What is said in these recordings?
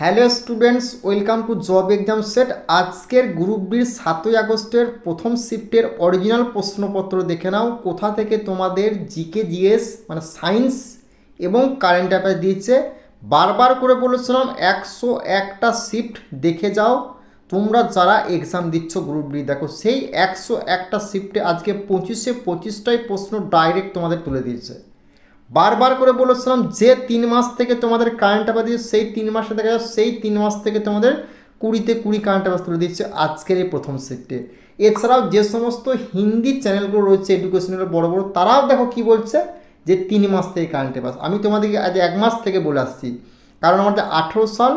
Hello students, welcome to job exam set. আজকের group বির 7ই আগস্টের প্রথম শিফটের অরিজিনাল প্রশ্নপত্র দেখে নাও। কোথা থেকে তোমাদের জিকে জিএস মানে সায়েন্স এবং কারেন্ট অ্যাফেয়ার্স দিয়েছে। বারবার করে বলেছিলাম 101টা শিফট দেখে যাও তোমরা যারা এক্সাম দিচ্ছ গ্রুপ বি। দেখো সেই 101টা শিফটে আজকে 25টাই প্রশ্ন ডাইরেক্ট তোমাদের তুলে দিয়েছে। বারবার করে বলেছিলাম যে 3 মাস থেকে তোমাদের কারেন্ট অ্যাফেয়ার দিচ্ছে সেই 3 মাসে দেখা যাচ্ছে সেই 3 মাস থেকে তোমাদের 20 কারেন্ট অ্যাফেয়ার তুলে দিচ্ছে আজকের এই প্রথম শিফটে। এছাড়াও যে সমস্ত হিন্দি চ্যানেলগুলো রয়েছে এডুকেশনাল বড় বড়, তারাও দেখো কি বলছে যে 3 মাস থেকে কারেন্ট অ্যাফেয়ার। আমি তোমাদেরকে আজ 1 মাস থেকে বলে আসছি, কারণ আমাদের 18 সাল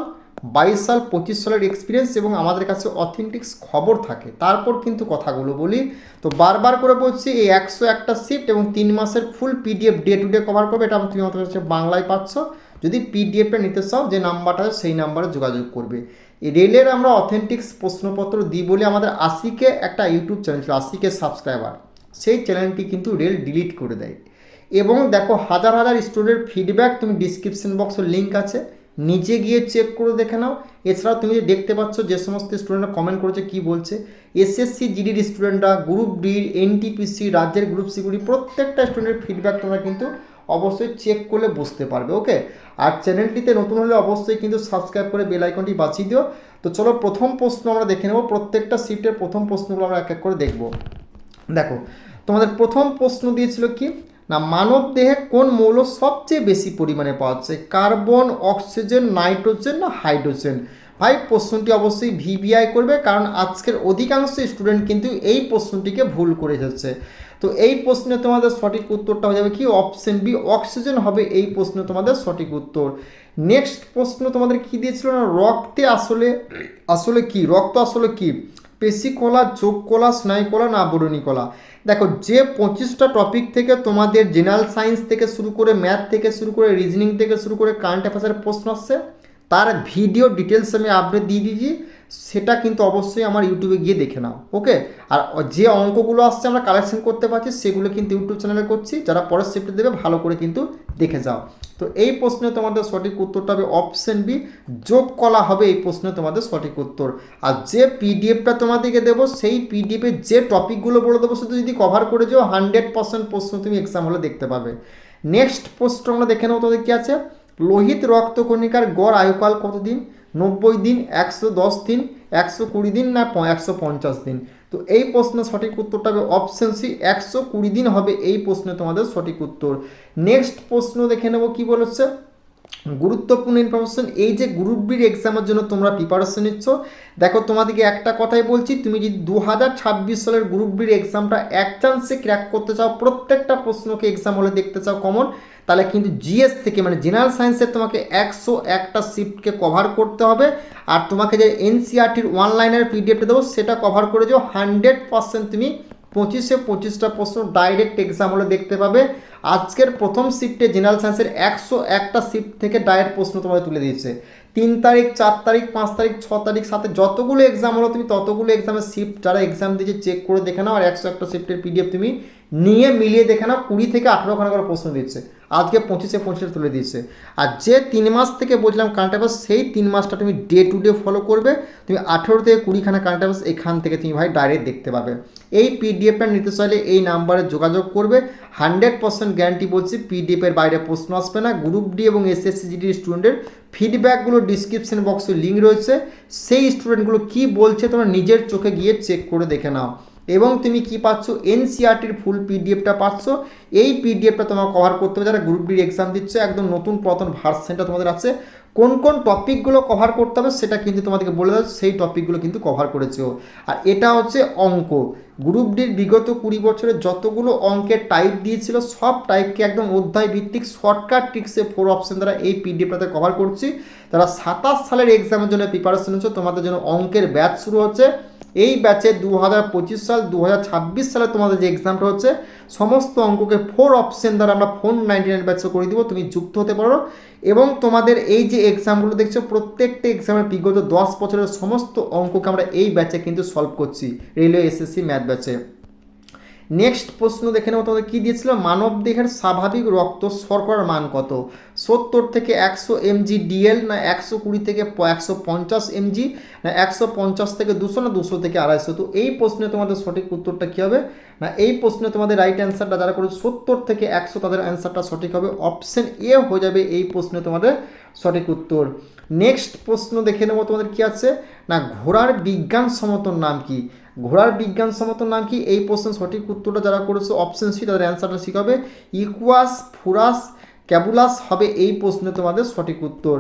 22 সাল 25 সালের এক্সপিরিয়েন্স এবং আমাদের কাছে অথেন্টিক্স খবর থাকে, তারপর কিন্তু কথাগুলো বলি। তো বারবার করে বলছি এই 101টা শিফট এবং 3 মাসের full PDF day to day cover করবে। এটা তুমি আমাদের কাছে বাংলায় পাচ্ছ। যদি পিডিএফটা নিতে চাও যে নাম্বারটা আছে সেই নাম্বারে যোগাযোগ করবে। এই রেলের আমরা অথেন্টিক্স প্রশ্নপত্র দিই বলে আমাদের 80K একটা ইউটিউব চ্যানেল ছিল, 80K সাবস্ক্রাইবার, সেই চ্যানেলটি কিন্তু রেল ডিলিট করে দেয়। এবং দেখো হাজার হাজার স্টুডেন্টের ফিডব্যাক তুমি ডিসক্রিপশন বক্সের লিঙ্ক আছে, নিজে গিয়ে চেক করে দেখে নাও। এছাড়াও তুমি যে দেখতে পাচ্ছ যে সমস্ত স্টুডেন্টরা কমেন্ট করেছে কি বলছে, এসএসসি জিডির স্টুডেন্টরা, গ্রুপ ডির, এনটিপিসি, রাজ্যের গ্রুপ সিকিউরিটি প্রত্যেকটা স্টুডেন্টের ফিডব্যাক তোমরা কিন্তু অবশ্যই চেক করলে বুঝতে পারবে। ওকে, আর চ্যানেলটিতে নতুন হলে অবশ্যই কিন্তু সাবস্ক্রাইব করে বেল আইকনটি বাঁচিয়ে দিও। তো চলো প্রথম প্রশ্ন আমরা দেখে নেব। প্রত্যেকটা শিফটের প্রথম প্রশ্নগুলো আমরা এক এক করে দেখব। দেখো তোমাদের প্রথম প্রশ্ন দিয়েছিল কি না, মানব দেহে কোন মৌল সবচেয়ে বেশি পরিমাণে পাওয়া যাচ্ছে, কার্বন, অক্সিজেন, নাইট্রোজেন না হাইড্রোজেন? ভাই প্রশ্নটি অবশ্যই ভিভিআই করবে, কারণ আজকের অধিকাংশ স্টুডেন্ট কিন্তু এই প্রশ্নটিকে ভুল করে যাচ্ছে। তো এই প্রশ্নে তোমাদের সঠিক উত্তরটা হয়ে যাবে কি অপশন বি, অক্সিজেন হবে এই প্রশ্নে তোমাদের সঠিক উত্তর। নেক্সট প্রশ্ন তোমাদের কি দিয়েছিল না, রক্তে আসলে আসলে কি, রক্ত আসলে কি, পেশি কলা, যোগ কলা, স্নায়ু কলা না আবরণী কলা? দেখো যে 25টা টপিক থেকে তোমাদের জেনারেল সায়েন্স থেকে শুরু করে ম্যাথ থেকে শুরু করে রিজনিং থেকে শুরু করে কারেন্ট অ্যাফেয়ার্সের প্রশ্ন আসছে, তার ভিডিও ডিটেলস আমি আপডেট দিয়ে দিয়েছি, সেটা কিন্তু অবশ্যই আমার ইউটিউবে গিয়ে দেখে নাও। ওকে, আর যে অঙ্কগুলো আসছে আমরা কালেকশন করতে পারছি সেগুলো কিন্তু ইউটিউব চ্যানেলে করছি, যারা পরের শিফটে দেবে ভালো করে কিন্তু দেখে যাও। তো এই প্রশ্নে তোমাদের সঠিক উত্তরটা হবে অপশন বি, যোগ কলা হবে এই প্রশ্নে তোমাদের সঠিক উত্তর। আর যে পিডিএফটা তোমাদেরকে দেবো সেই পিডিএফে যে টপিকগুলো বলে দেবো শুধু যদি কভার করে যাও 100% প্রশ্ন তুমি এক্সাম হলে দেখতে পাবে। নেক্সট প্রশ্ন আমরা দেখে নেবো তোদের কী আছে, লোহিত রক্তকণিকার গড় আয়ুকাল কতদিন, 90 দিন, 110 দিন, 120 দিন না 150 দিন? তো এই প্রশ্নের সঠিক উত্তরটা হবে অপশন সি, 120 দিন হবে এই প্রশ্নে তোমাদের সঠিক উত্তর। নেক্সট প্রশ্ন দেখে নেব কি বলেছে, গুরুত্বপূর্ণ ইনফরমেশন। এই যে গ্রুপ বির এক্সামের জন্য তোমরা প্রিপারেশন নিচ্ছ, দেখো তোমাদেরকে একটা কথাই বলছি, তুমি যদি 2026 সালের গ্রুপ বির এক্সামটা এক চান্সে ক্র্যাক করতে চাও, প্রত্যেকটা প্রশ্নকে এক্সাম হলে দেখতে চাও কমন, তাহলে কিন্তু জিএস থেকে মানে জেনারেল সায়েন্সের তোমাকে 101টা শিফটকে কভার করতে হবে। আর তোমাকে যে এনসিআরটির অনলাইনের পিডিএফটা দেবো সেটা কভার করে যাও, 100% তুমি 25টা প্রশ্ন ডাইরেক্ট এক্সাম হলে দেখতে পাবে। আজকের প্রথম শিফটে জেনারেল সায়েন্সের 101টা শিফট থেকে ডাইরেক্ট প্রশ্ন তোমাদের তুলে দিয়েছে। 3 তারিখ, 4 তারিখ, 5 তারিখ, 6 তারিখ, 7 যতগুলো এক্সাম হলো তুমি ততগুলো এক্সামের শিফট যারা এক্সাম দিয়েছে চেক করে দেখে নাও, আর 101টা শিফটের পিডিএফ তুমি নিয়ে মিলিয়ে দেখে নাও। 20 থেকে 18 খানা করে প্রশ্ন দিচ্ছে, আজকে 25 তুলে দিয়েছে। আর যে 3 মাস থেকে বলছিলাম কারেন্ট অ্যাফেয়ার্স, সেই 3 মাসটা তুমি ডে টু ডে ফলো করবে। তুমি 18 থেকে 20 খানা কারেন্ট অ্যাফেয়ার্স এখান থেকে তুমি ভাই ডাইরেক্ট দেখতে পাবে। এই পিডিএফটা নিতে চাইলে এই নাম্বারে যোগাযোগ করবে। 100% গ্যারান্টি বলছি পিডিএফের বাইরে প্রশ্ন আসবে না। গ্রুপ ডি এবং এসএসসি জিডির স্টুডেন্টের ফিডব্যাকগুলো ডিসক্রিপশন বক্সে লিঙ্ক রয়েছে, সেই স্টুডেন্টগুলো কি বলছে তোমরা নিজের চোখে গিয়ে চেক করে দেখে নাও। এবং তুমি কি পাচ্ছ, এনসিআরটির ফুল পিডিএফটা পাচ্ছ। এই পিডিএফটা তোমার কভার করতে হবে যারা গ্রুপ ডির এক্সাম দিচ্ছে, একদম নতুন পুরাতন ভার্সনটা তোমাদের আছে। কোন কোন টপিকগুলো কভার করতে হবে সেটা কিন্তু তোমাদেরকে বলে দেওয়া, সেই টপিকগুলো কিন্তু কভার করেছো। আর এটা হচ্ছে অঙ্ক, গ্রুপ ডির বিগত 20 বছরের যতগুলো অঙ্কের টাইপ দিয়েছিল সব টাইপকে একদম অধ্যায় ভিত্তিক শর্টকাট ট্রিক্সে 4 অপশন দ্বারা এই পিডিএফটাতে কভার করছি। যারা 27 সালের এক্সামের জন্য প্রিপারেশন হচ্ছে, তোমাদের জন্য অঙ্কের ব্যাচ শুরু হচ্ছে। এই ব্যাচে 2025 সাল 2026 সালে তোমাদের যে এক্সামটা হচ্ছে সমস্ত অঙ্ককে 4 অপশন দ্বারা আমরা 499 ব্যাচে করে দিব, তুমি যুক্ত হতে পারো। এবং তোমাদের এই যে এক্সামগুলো দেখছো প্রত্যেকটা এক্সামের বিগত 10 বছরের সমস্ত অঙ্ককে আমরা এই ব্যাচে কিন্তু সলভ করছি, রেলওয়ে এসএসসি ম্যাথ ব্যাচে। নেক্সট প্রশ্ন দেখে নেবো তোমাদের কী দিয়েছিল, মানব দেহের স্বাভাবিক রক্ত শর্করার মান কত, 70 থেকে 100 mg ডিএল, না 120 থেকে 150 mg, না 150 থেকে 200, না 200 থেকে 250। তো এই প্রশ্নে তোমাদের সঠিক উত্তরটা কী হবে, না এই প্রশ্নে তোমাদের রাইট অ্যান্সারটা যারা করে 70 থেকে 100 তাদের অ্যান্সারটা সঠিক হবে, অপশন এ হয়ে যাবে এই প্রশ্নে তোমাদের সঠিক উত্তর। নেক্সট প্রশ্ন দেখে নেবো তোমাদের কী আছে, না ঘোড়ার বিজ্ঞানসম্মত নাম কি, ঘোড়ার বিজ্ঞানসম্মত নাম কি, এই প্রশ্নের সঠিক উত্তরটা যারা করেছে অপশন সি তাদের অ্যান্সারটা ঠিক হবে ইকুয়াস ফুরাস ক্যাবুলাস হবে এই প্রশ্নে তোমাদের সঠিক উত্তর।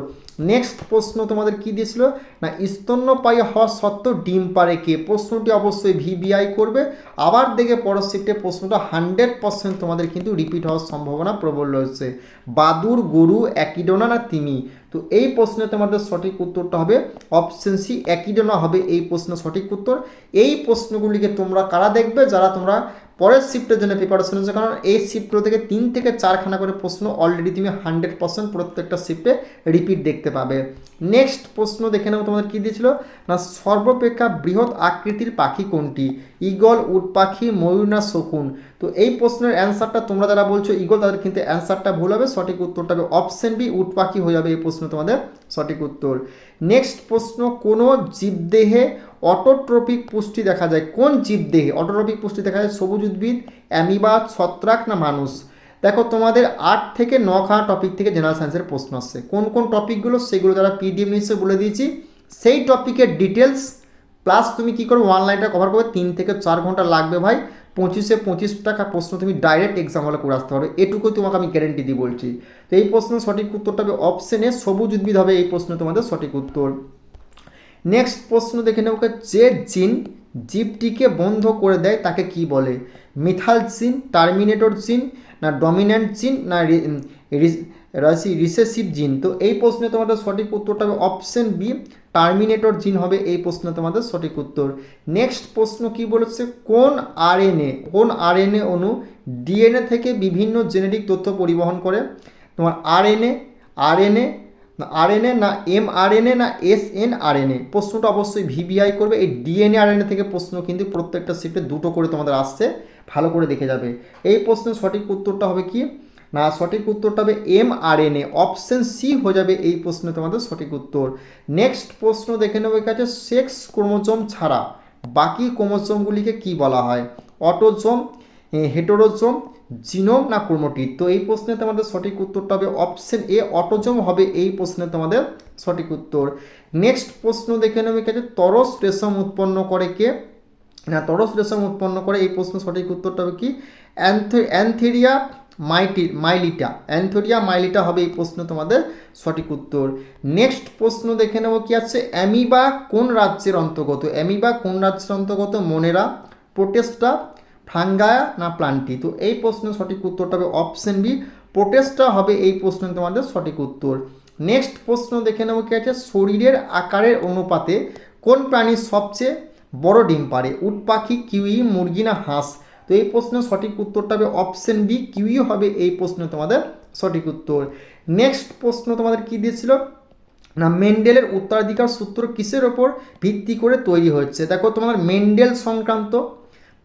নেক্সট প্রশ্ন তোমাদের কি দিয়েছিল, না স্তন্যপায়ী হওয়া সত্ত্বেও ডিম পারে কে, প্রশ্নটি অবশ্যই ভিবিআই করবে, আবার দেখে পরের শিফটে প্রশ্নটা 100% তোমাদের কিন্তু রিপিট হওয়ার সম্ভাবনা প্রবল রয়েছে, বাদুর, গরু, অ্যাকিডোনা, না তিমি। তো এই প্রশ্নে তোমাদের সঠিক উত্তরটা হবে অপশন সি অ্যাকিডোনা হবে এই প্রশ্নের সঠিক উত্তর। এই প্রশ্নগুলিকে তোমরা কারা দেখবে, যারা তোমরা পরের শিফটের জন্য প্রিপারেশন হচ্ছে, কারণ এই শিফটগুলো থেকে 3 থেকে 4খানা করে প্রশ্ন অলরেডি তুমি 100% প্রত্যেকটা শিফটে রিপিট দেখতে পাবে। নেক্সট প্রশ্ন দেখে নেবো তোমাদের কী দিয়েছিল, না সর্বাপেক্ষা বৃহৎ আকৃতির পাখি কোনটি, ঈগল, উট পাখি, ময়ূর, না শকুন। তো এই প্রশ্নের অ্যান্সারটা তোমরা যারা বলছো ঈগল তাদের কিন্তু অ্যান্সারটা ভুল হবে, সঠিক উত্তরটা হবে অপশন বি উট পাখি হয়ে যাবে এই প্রশ্ন তোমাদের সঠিক উত্তর। নেক্সট প্রশ্ন, কোনো জীবদেহে অটোট্রপিক পুষ্টি দেখা যায়, কোন জীবদেহে অটোট্রপিক পুষ্টি দেখা যায়, সবুজ উদ্ভিদ, অ্যামিবা, ছত্রাক, না মানুষ। দেখো তোমাদের 8 থেকে 9খানা টপিক থেকে জেনারেল সায়েন্সের প্রশ্ন আসছে, কোন কোন টপিকগুলো সেগুলো যারা পিডিএফ নিচ্ছে বলে দিয়েছি, সেই টপিকের ডিটেলস প্লাস তুমি কী করো অনলাইনটা কভার করবে, 3 থেকে 4 ঘন্টা লাগবে ভাই, 25-25 টাকা প্রশ্ন তুমি ডাইরেক্ট এক্সাম হলে করে আসতে পারবে, এটুকুই তোমাকে আমি গ্যারেন্টি দিয়ে বলছি। তো এই প্রশ্নের সঠিক উত্তরটা হবে অপশন এ সবুজ উদ্ভিদ হবে এই প্রশ্ন তোমাদের সঠিক উত্তর। নেক্সট প্রশ্ন দেখে নেব, যে জিন জীবটিকে বন্ধ করে দেয় তাকে কি বলে, মিথাল জিন, টার্মিনেটর জিন, না ডমিন্যান্ট জিন, না রিসেসিভ জিন। তো এই প্রশ্নে তোমাদের সঠিক উত্তরটা হবে অপশন বি টার্মিনেটর জিন হবে এই প্রশ্নে তোমাদের সঠিক উত্তর। নেক্সট প্রশ্ন কি বলেছে, কোন আরএনএ অণু ডিএনএ থেকে বিভিন্ন জেনেটিক তথ্য পরিবহন করে, তোমার আরএনএ না এমআরএনএ, না এসএনআরএনএ। প্রশ্নটা অবশ্যই ভিবিআই করবে, এই ডিএনএ আরএনএ থেকে প্রশ্ন কিন্তু প্রত্যেকটা শিফটে 2টো করে তোমাদের আসছে, ভালো করে দেখে যাবে। এই প্রশ্নের সঠিক উত্তরটা হবে কি, না সঠিক উত্তরটা হবে এমআরএনএ, অপশন সি হয়ে যাবে এই প্রশ্নে তোমাদের সঠিক উত্তর। নেক্সট প্রশ্ন দেখে নেবো কাছে, সেক্স ক্রোমোজোম ছাড়া বাকি ক্রোমোজোমগুলিকে কি বলা হয়, অটোজোম, হেটেরোজোম, জিনোম, না ক্রোমোটিড। তো এই প্রশ্নে তোমাদের সঠিক উত্তরটা হবে অপশন এ অটোজোম হবে এই প্রশ্নে তোমাদের সঠিক উত্তর। নেক্সট প্রশ্ন দেখে নেবে কাছে, তরস রেশম উৎপন্ন করে কে, না তরস রেশম উৎপন্ন করে এই প্রশ্ন সঠিক উত্তরটা হবে কি অ্যান্থেরিয়া মাইলিটা হবে এই প্রশ্ন তোমাদের সঠিক উত্তর। নেক্সট প্রশ্ন দেখে নেব কি আছে, অ্যামিবা কোন রাজ্যের অন্তর্গত, মনেরা, প্রোটেস্টা, ফাঙ্গায়া, না প্লান্টি। তো এই প্রশ্নের সঠিক উত্তরটা হবে অপশন বি প্রোটেস্টা হবে এই প্রশ্ন তোমাদের সঠিক উত্তর। নেক্সট প্রশ্ন দেখে নেব কি আছে, শরীরের আকারের অনুপাতে কোন প্রাণী সবচেয়ে বড় ডিম পারে, উট পাখি, কিউই, মুরগি, না হাঁস। তো এই প্রশ্নের সঠিক উত্তরটা হবে অপশন বি কিউই হবে এই প্রশ্ন তোমাদের সঠিক উত্তর। নেক্সট প্রশ্ন তোমাদের কি দিয়েছিল, না মেন্ডেলের উত্তরাধিকার সূত্র কিসের ওপর ভিত্তি করে তৈরি হচ্ছে। দেখো তোমাদের মেন্ডেল সংক্রান্ত,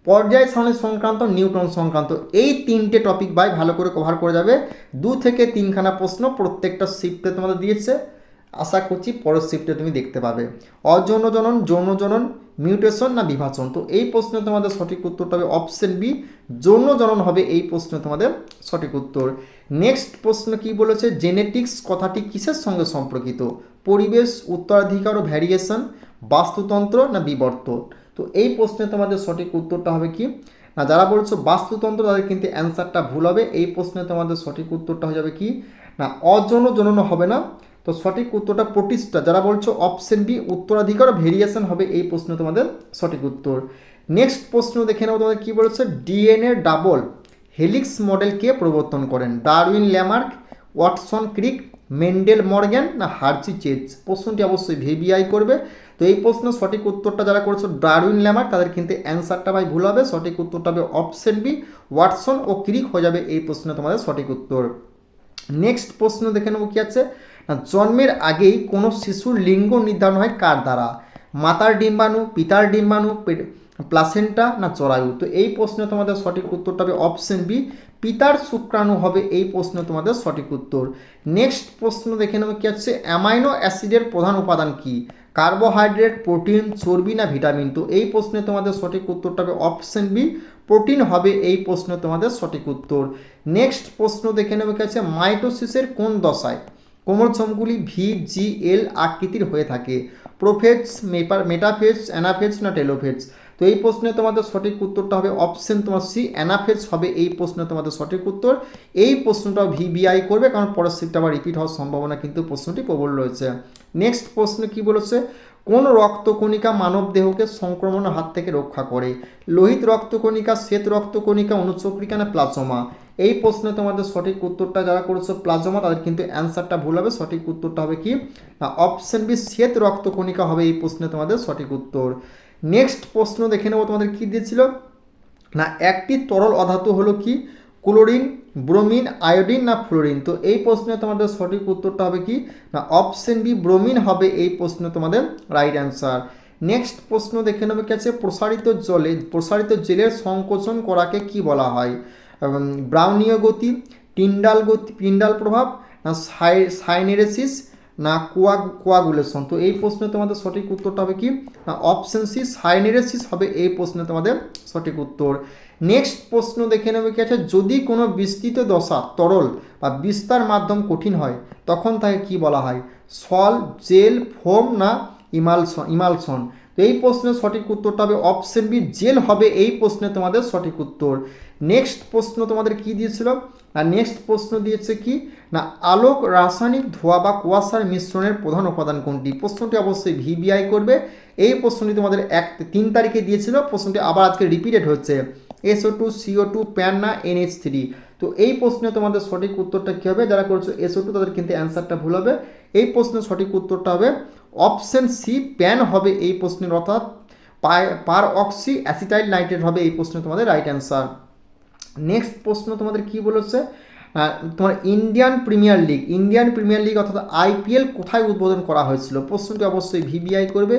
পর্যায় সারণী সংক্রান্ত, নিউটন সংক্রান্ত, এই 3টে টপিক ভাই ভালো করে কভার করে যাবে। 2 থেকে 3খানা প্রশ্ন প্রত্যেকটা শিফটে তোমাদের দিয়েছে, আশা করছি পরের শিফটে তুমি দেখতে পাবে। অযৌন জনন, যৌন জনন, মিউটেশন, না বিভাজন। তো এই প্রশ্নে তোমাদের সঠিক উত্তরটা হবে অপশন বি যৌন জনন হবে এই প্রশ্নে তোমাদের সঠিক উত্তর। নেক্সট প্রশ্ন কি বলেছে, জেনেটিক্স কথাটি কিসের সঙ্গে সম্পর্কিত, পরিবেশ, উত্তরাধিকার ও ভ্যারিয়েশন, বাস্তুতন্ত্র, না বিবর্তন। তো এই প্রশ্নে তোমাদের সঠিক উত্তরটা হবে কি, না যারা বলছো বাস্তুতন্ত্র তাদের কিন্তু অ্যান্সারটা ভুল হবে, এই প্রশ্নে তোমাদের সঠিক উত্তরটা হয়ে যাবে কি, না অযৌন জনন হবে না। তো সঠিক উত্তরটা প্রোটিস্টা, যারা বলছো অপশন বি উত্তরাধিকার ভেরিয়েশন হবে এই প্রশ্ন তোমাদের সঠিক উত্তর। নেক্সট প্রশ্ন দেখে নাও তোমাদের কী বলেছে, ডিএনএ ডাবল হেলিক্স মডেল কে প্রবর্তন করেন, Darwin, Lamarck, Watson Crick, Mendel Morgan, না হার্জি চেজ। প্রশ্নটি অবশ্যই ভিবিআই করবে। তো এই প্রশ্নের সঠিক উত্তরটা যারা করেছো ডারউইন, ল্যামার্ক তাদের কিন্তু অ্যান্সারটা ভাই ভুল হবে, সঠিক উত্তরটা হবে অপশন বি ওয়াটসন ও ক্রিক হয়ে যাবে এই প্রশ্নে তোমাদের সঠিক উত্তর। নেক্সট প্রশ্ন দেখে নেবো কি আছে, জন্মের আগেই কোনো শিশুর লিঙ্গ নির্ধারণ হয় কার দ্বারা, মাতার ডিম্বাণু, পিতার ডিম্বাণু, প্লাসেন্টা না জরায়ু? তো এই প্রশ্নে তোমাদের সঠিক উত্তরটা হবে অপশন বি, পিতার শুক্রাণু হবে এই প্রশ্নে তোমাদের সঠিক উত্তর। নেক্সট প্রশ্ন দেখে নেবো কি হচ্ছে, অ্যামাইনো অ্যাসিডের প্রধান উপাদান কি? কার্বোহাইড্রেট, প্রোটিন, চর্বি না ভিটামিন? তো এই প্রশ্নে তোমাদের সঠিক উত্তরটা হবে অপশন বি, প্রোটিন হবে এই প্রশ্নে তোমাদের সঠিক উত্তর। নেক্সট প্রশ্ন দেখে নেবো কি আছে, মাইটোসিসের কোন দশায় ক্রোমোসোমগুলি ভি, জি, এল আকৃতির হয়ে থাকে? প্রোফেজ, মেটাফেজ, অ্যানাফেজ না টেলোফেজ? তো এই প্রশ্নে তোমাদের সঠিক উত্তরটা হবে অপশন তোমার সি, অ্যানাফেজ হবে এই প্রশ্নে তোমাদের সঠিক উত্তর। এই প্রশ্নটাও ভিবিআই করবে, কারণ পরের শিফটে আবার রিপিট হওয়ার সম্ভাবনা কিন্তু প্রশ্নটি প্রবল রয়েছে। নেক্সট প্রশ্ন কি বলেছে, কোন রক্তকণিকা মানব দেহকে সংক্রমণের হাত থেকে রক্ষা করে? লোহিত রক্তকণিকা, শ্বেত রক্তকণিকা, অনুচক্রিকা না প্লাজমা? এই প্রশ্নে তোমাদের সঠিক উত্তরটা যারা করেছো প্লাজমা, তাদের কিন্তু অ্যান্সারটা ভুল হবে। সঠিক উত্তরটা হবে কি না অপশন বি, শ্বেত রক্তকণিকা হবে এই প্রশ্নে তোমাদের সঠিক উত্তর। নেক্সট প্রশ্ন দেখে নেবো তোমাদের কি দিয়েছিল না, একটি তরল অধাতু হলো কি? ক্লোরিন, ব্রোমিন, আয়োডিন না ফ্লোরিন? তো এই প্রশ্নে তোমাদের সঠিক উত্তরটা হবে কি না অপশন বি, ব্রোমিন হবে এই প্রশ্নে তোমাদের রাইট অ্যান্সার। নেক্সট প্রশ্ন দেখে নেবে কি আছে, প্রসারিত জেলের সংকোচন করাকে কি বলা হয়? ব্রাউনীয় গতি, টিন্ডাল প্রভাব না সাইনেরেসিস না কোয়াগুলেশন? তো এই প্রশ্নে তোমাদের সঠিক উত্তরটা হবে কি না অপশন সি, সাইনেরেসিস হবে এই প্রশ্নে তোমাদের সঠিক উত্তর। নেক্সট প্রশ্ন দেখে নেবে কি আছে, যদি কোনো বিস্তৃত দশা তরল বা বিস্তার মাধ্যম কঠিন হয় তখন তাকে কি বলা হয়? সল, জেল, ফোম না ইমালশন? তো এই প্রশ্নের সঠিক উত্তরটা হবে অপশন বি, জেল হবে এই প্রশ্নে তোমাদের সঠিক উত্তর। নেক্সট প্রশ্ন তোমাদের কি দিয়েছিল না, নেক্সট প্রশ্ন দিয়েছে কি না, আলোক রাসায়নিক ধোঁয়া বা কুয়াশার মিশ্রণের প্রধান উপাদান কোনটি? প্রশ্নটি অবশ্যই ভিবিআই করবে। এই প্রশ্নটি তোমাদের 3 তারিখে দিয়েছিল, প্রশ্নটি আবার আজকে রিপিটেড হচ্ছে। SO2, CO2, প্যান না NH3? তো এই প্রশ্নে তোমাদের সঠিক উত্তরটা কী হবে? যারা করছো SO2 তাদের কিন্তু অ্যান্সারটা ভুল হবে। এই প্রশ্নের সঠিক উত্তরটা হবে অপশন সি, প্যান হবে এই প্রশ্নের, অর্থাৎ পার অক্সি অ্যাসিটাইল নাইট্রেট হবে এই প্রশ্নে তোমাদের রাইট অ্যান্সার। নেক্সট প্রশ্ন তোমাদের কি বলেছে, তোমার ইন্ডিয়ান প্রিমিয়ার লিগ অর্থাৎ IPL কোথায় উদ্বোধন করা হয়েছিল? প্রশ্নটি অবশ্যই ভিবিআই করবে।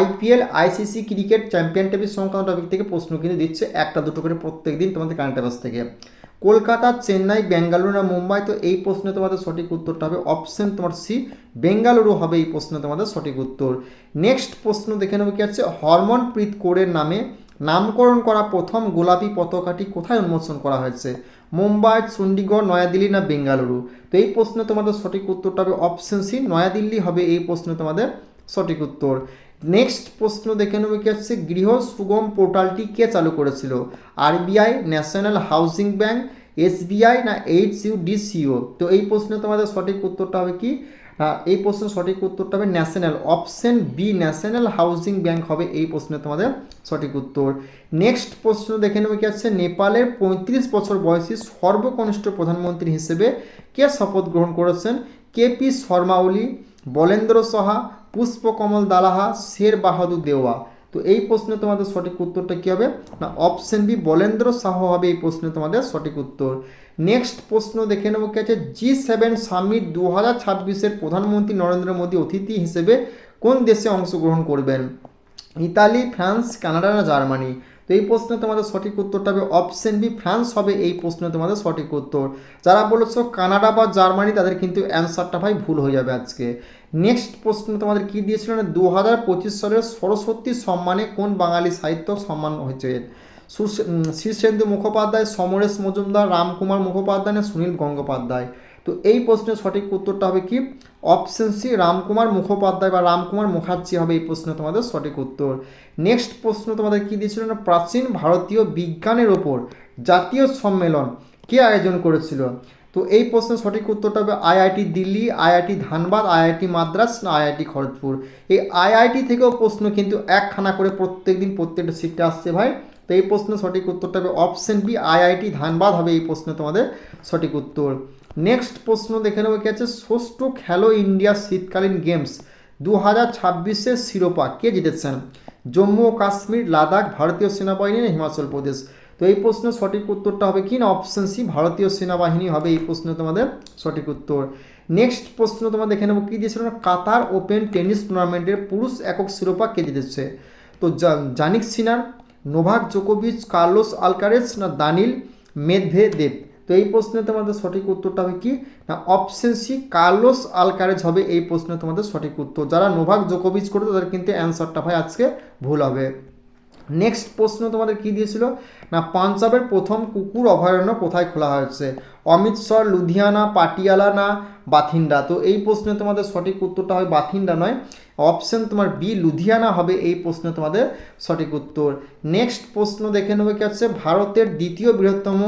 IPL ICC ক্রিকেট চ্যাম্পিয়নশিপ সংক্রান্ত টপিক থেকে প্রশ্ন কিন্তু দিচ্ছে, একটা দুটো করে প্রত্যেক দিন তোমাদের কারেন্ট অ্যাফেয়ার্স থেকে। কলকাতা, চেন্নাই, বেঙ্গালুরু না মুম্বাই? তো এই প্রশ্নে তোমাদের সঠিক উত্তরটা হবে অপশন তোমার সি, বেঙ্গালুরু হবে এই প্রশ্নে তোমাদের সঠিক উত্তর। নেক্সট প্রশ্ন দেখে নেবো কি আছে, হরমনপ্রীত কৌরের নামে নামকরণ করা প্রথম গোলাপি পতাকাটি কোথায় উন্মোচন করা হয়েছে? মুম্বাই, চণ্ডীগড়, নয়াদিল্লি না বেঙ্গালুরু? তো এই প্রশ্নে তোমাদের সঠিক উত্তরটা হবে অপশন সি, নয়াদিল্লি হবে এই প্রশ্নে তোমাদের সঠিক উত্তর। নেক্সট প্রশ্ন দেখে নেবে কি হচ্ছে, গৃহ সুগম পোর্টালটি কে চালু করেছিল? RBI, national housing bank, SBI না HUDCO? তো এই প্রশ্নে তোমাদের সঠিক উত্তরটা হবে কি, এই প্রশ্নের সঠিক উত্তরটা হবে national, option B, national housing bank হবে এই প্রশ্নে তোমাদের সঠিক উত্তর। নেক্সট প্রশ্ন দেখে নেবে কি আছে, নেপালের 35 বছর বয়সী সর্বকনিষ্ঠ প্রধানমন্ত্রী হিসেবে কে শপথ গ্রহণ করেছেন? KP শর্মা ওলি, বলেন্দ্র সাহা, পুষ্পকমল দালাহা, শের বাহাদুর দেওয়া? তো এই প্রশ্নে তোমাদের সঠিক উত্তরটা কী হবে না অপশন বি, বলেন্দ্র সাহ হবে এই প্রশ্নে তোমাদের সঠিক উত্তর। নেক্সট প্রশ্ন দেখে নেবো কি আছে, G7 সামিট 2026-এর প্রধানমন্ত্রী নরেন্দ্র মোদী অতিথি হিসেবে কোন দেশে অংশগ্রহণ করবেন? ইতালি, ফ্রান্স, কানাডা না জার্মানি? তো এই প্রশ্নে তোমাদের সঠিক উত্তরটা হবে অপশন বি, ফ্রান্স হবে এই প্রশ্নে তোমাদের সঠিক উত্তর। যারা বলেছো কানাডা বা জার্মানি তাদের কিন্তু অ্যান্সারটা ভাই ভুল হয়ে যাবে আজকে। নেক্সট প্রশ্ন তোমাদের কি দিয়েছিল না, 2025 সালের সরস্বতী সম্মানে কোন বাঙালি সাহিত্য সম্মান হয়েছে? শীর্ষেন্দু মুখোপাধ্যায়, সমরেশ মজুমদার, রামকুমার মুখোপাধ্যায় না সুনীল গঙ্গোপাধ্যায়? তো এই প্রশ্নের সঠিক উত্তরটা হবে কি অপশন সি, রামকুমার মুখোপাধ্যায় বা রামকুমার মুখার্জি হবে এই প্রশ্নে তোমাদের সঠিক উত্তর। নেক্সট প্রশ্ন তোমাদের কি দিয়েছিল না, প্রাচীন ভারতীয় বিজ্ঞানের ওপর জাতীয় সম্মেলন কে আয়োজন করেছিল? তো এই প্রশ্নের সঠিক উত্তরটা হবে IIT Delhi, IIT Dhanbad, IIT Madras না IIT খড়গপুর? এই IIT থেকেও প্রশ্ন কিন্তু একখানা করে প্রত্যেক দিন প্রত্যেকটা শিফটে আসছে ভাই। তো এই প্রশ্নের সঠিক উত্তরটা হবে অপশন বি, IIT ধানবাদ হবে এই প্রশ্নে তোমাদের সঠিক উত্তর। নেক্সট প্রশ্ন দেখে নেবো কি আছে, ষষ্ঠ খেলো ইন্ডিয়া শীতকালীন গেমস 2026-এর শিরোপা কে জিতেছেন? জম্মু ও কাশ্মীর, লাদাখ, ভারতীয় সেনাবাহিনী না হিমাচল প্রদেশ? তো এই প্রশ্নের সঠিক উত্তরটা হবে কি না অপশন সি, ভারতীয় সেনাবাহিনী হবে এই প্রশ্নে তোমাদের সঠিক উত্তর। নেক্সট প্রশ্ন তোমার দেখে নেবো কি দিয়েছিল না, কাতার ওপেন টেনিস টুর্নামেন্টের পুরুষ একক শিরোপা কে জিতেছে? তো জানিক সিনার, নোভাক জোকোভিচ, কার্লোস আলকারেজ না দানিল মেদভেদেভ? তো এই প্রশ্নে তোমাদের সঠিক উত্তরটা হবে কি না অপশন সি কার্লোস আলকারেজ হবে এই প্রশ্নে তোমাদের সঠিক উত্তর। যারা নোভাক জোকোভিচ করে তাদের কিন্তু অ্যান্সারটা ভাই আজকে ভুল হবে। নেক্সট প্রশ্ন তোমাদের কি দিয়েছিল না পাঞ্জাবের প্রথম কুকুর অভয়ারণ্য কোথায় খোলা হয়েছে? অমৃতসর, লুধিয়ানা, পাটিয়ালা না বাথিন্ডা? তো এই প্রশ্নে তোমাদের সঠিক উত্তরটা হয় বাথিন্ডা নয়, অপশন তোমার বি লুধিয়ানা হবে এই প্রশ্নে তোমাদের সঠিক উত্তর। নেক্সট প্রশ্ন দেখে নেবে কি হচ্ছে ভারতের দ্বিতীয় বৃহত্তম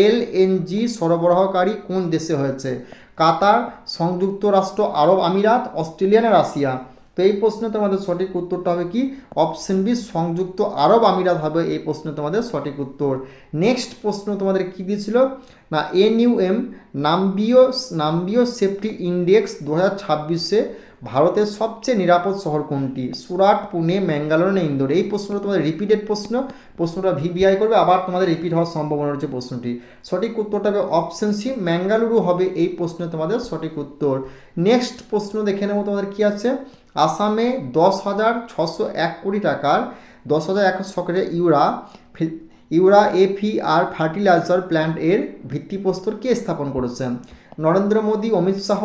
এলএনজি সরবরাহকারী কোন দেশে হয়েছে? কাতার, সংযুক্ত রাষ্ট্র আরব আমিরাত, অস্ট্রেলিয়া না রাশিয়া? তো এই প্রশ্নে তোমাদের সঠিক উত্তরটা হবে কি অপশন বি সংযুক্ত আরব আমিরাত হবে এই প্রশ্নে তোমাদের সঠিক উত্তর। নেক্সট প্রশ্ন তোমাদের কি দিয়েছিল না এনইউএম নাম্বিও সেফটি ইন্ডেক্স 2026-এ ভারতের সবচেয়ে নিরাপদ শহর কোনটি? সুরাট, পুনে, ম্যাঙ্গালোর না ইন্দোর? এই প্রশ্নটা তোমাদের রিপিটেড প্রশ্নটা ভিভিআই করবে, আবার তোমাদের রিপিট হওয়ার সম্ভাবনা রয়েছে প্রশ্নটি। সঠিক উত্তরটা হবে অপশন সি ম্যাঙ্গালুরু হবে এই প্রশ্নে তোমাদের সঠিক উত্তর। নেক্সট প্রশ্ন দেখে নেবো তোমাদের কি আছে আসামে 10,601 কোটি টাকার 10,100 ইউরা এফিআর ফার্টিলাইজার প্ল্যান্ট এর ভিত্তিপ্রস্তর কে স্থাপন করেছেন? নরেন্দ্র মোদী, অমিত শাহ,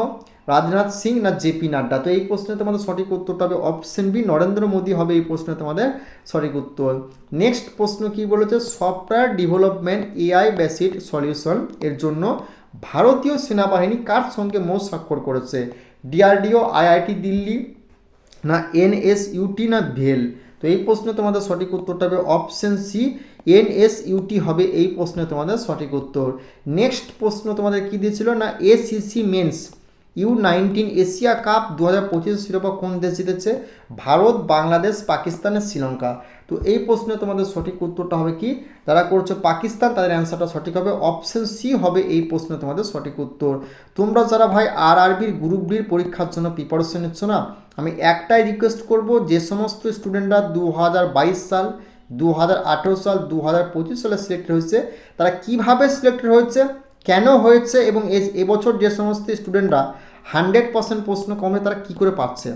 রাজনাথ সিং না জেপি নাড্ডা? তো এই প্রশ্নে তোমাদের সঠিক উত্তরটা হবে অপশন বি নরেন্দ্র মোদী হবে এই প্রশ্নে তোমাদের সঠিক উত্তর। নেক্সট প্রশ্ন কি বলেছে software development AI beside solution এর জন্য ভারতীয় সেনাবাহিনী কার সঙ্গে মৌ স্বাক্ষর করেছে? ডিআরডিও, আইআইটি দিল্লি না এনএসইউটি না ভেল? তো এই প্রশ্নে তোমাদের সঠিক উত্তরটা হবে অপশন সি এনএসইউটি হবে এই প্রশ্নে তোমাদের সঠিক উত্তর। নেক্সট প্রশ্ন তোমাদের কি দিয়েছিল না ACC men's U19 Asia cup 2025 শিরোপা কোন দেশ জিতেছে? ভারত, বাংলাদেশ, পাকিস্তান, শ্রীলঙ্কা? তো এই প্রশ্নে তোমাদের সঠিক উত্তরটা হবে কি যারা করছো পাকিস্তান তাদের অ্যান্সারটা সঠিক হবে অপশন সি হবে এই প্রশ্নে তোমাদের সঠিক উত্তর। তোমরা যারা ভাই আরআরবির গ্রুপ ডির পরীক্ষার জন্য প্রিপারেশন নিচ্ছ না আমি একটাই রিকোয়েস্ট করব যে সমস্ত স্টুডেন্টরা 2022 সাল 2018 সাল 2025 সালে সিলেক্টেড হয়েছে তারা কিভাবে সিলেক্টেড হয়েছে কেন হয়েছে এবং এবছর যে সমস্ত স্টুডেন্টরা 100% প্রশ্ন কমে তারা কি করে পাচ্ছে।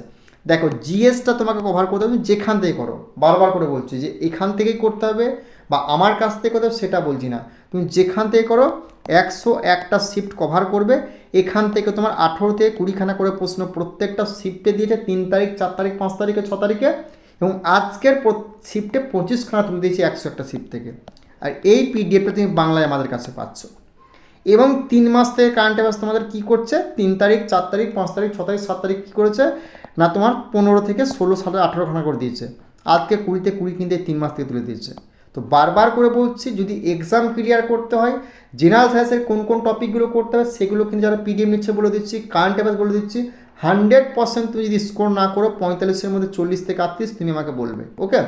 দেখো জিএসটা তোমাকে কভার করতে হবে যেখান থেকে করো, বারবার করে বলছি যে এখান থেকেই করতে হবে বা আমার কাছ থেকে করতে হবে সেটা বলছি না, তুমি যেখান থেকে করো 101টা শিফট কভার করবে। এখান থেকে তোমার 18 থেকে 20খানা করে প্রশ্ন প্রত্যেকটা শিফটে দিয়েছে 3 তারিখ 4 তারিখ 5 তারিখে 6 তারিখে এবং আজকের শিফটে 25খানা তুলে দিয়েছি 101টা শিফট থেকে। আর এই পিডিএফটা তুমি বাংলায় আমাদের কাছে পাচ্ছ এবং 3 মাস থেকে কারেন্ট অ্যাফেয়ার্স তোমাদের কী করছে 3 তারিখ 4 তারিখ 5 তারিখ 6 তারিখ 7 তারিখ কী করেছে না তোমার 15 থেকে 16 সালে 18খানা করে দিয়েছে, আজকে 20তে 20 কিন্তু 3 মাস থেকে তুলে দিয়েছে। তো বারবার করে বলছি যদি এক্সাম ক্লিয়ার করতে হয় জেনারেল সায়েন্সের কোন কোন টপিকগুলো করতে হবে সেগুলো কিন্তু যারা পিডিএফ নিচ্ছে বলে দিচ্ছি, কারেন্ট অ্যাফেয়ার্স বলে দিচ্ছি। 100% তুমি যদি স্কোর না করো 45-এর মধ্যে 40 থেকে 38 তুমি আমাকে বলবে, ওকে।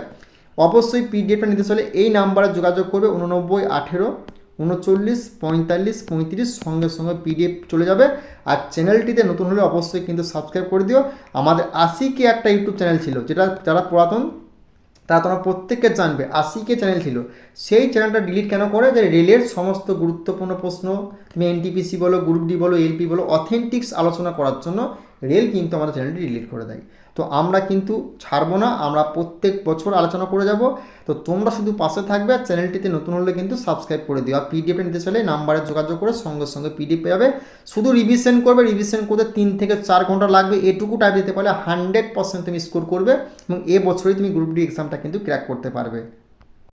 অবশ্যই পিডিএফটা নিতে চলে এই নাম্বারে যোগাযোগ করবে 89 18 39 45 35 সঙ্গে সঙ্গে পিডিএফ চলে যাবে। আর চ্যানেলটিতে নতুন হলে অবশ্যই কিন্তু সাবস্ক্রাইব করে দিও। আমাদের আশিকে একটা ইউটিউব চ্যানেল ছিল যেটা যারা পুরাতন তারা তোমরা প্রত্যেককে জানবে আশিকে চ্যানেল ছিল, সেই চ্যানেলটা ডিলিট কেন করে যে রেলের সমস্ত গুরুত্বপূর্ণ প্রশ্ন তুমি এনটিপিসি বলো গ্রুপ ডি বলো এলপি বলো অথেন্টিক্স আলোচনা করার জন্য রেল কিন্তু আমাদের চ্যানেলটি ডিলিট করে দেয়। তো আমরা কিন্তু ছাড়বো না, আমরা প্রত্যেক বছর আলোচনা করে যাব। তো তোমরা শুধু পাশে থাকবে আর চ্যানেলটিতে নতুন হলে কিন্তু সাবস্ক্রাইব করে দিও। আর পিডিএফে নিতে চাইলে নাম্বারে যোগাযোগ করে সঙ্গে সঙ্গে পিডিএফ পেয়ে যাবে। শুধু রিভিশন করবে, রিভিশন করতে 3 থেকে 4 ঘন্টা লাগবে, এটুকু টাইপ দিতে পারলে 100% তুমি স্কোর করবে এবং এবছরই তুমি গ্রুপ ডি এক্সামটা কিন্তু ক্র্যাক করতে পারবে।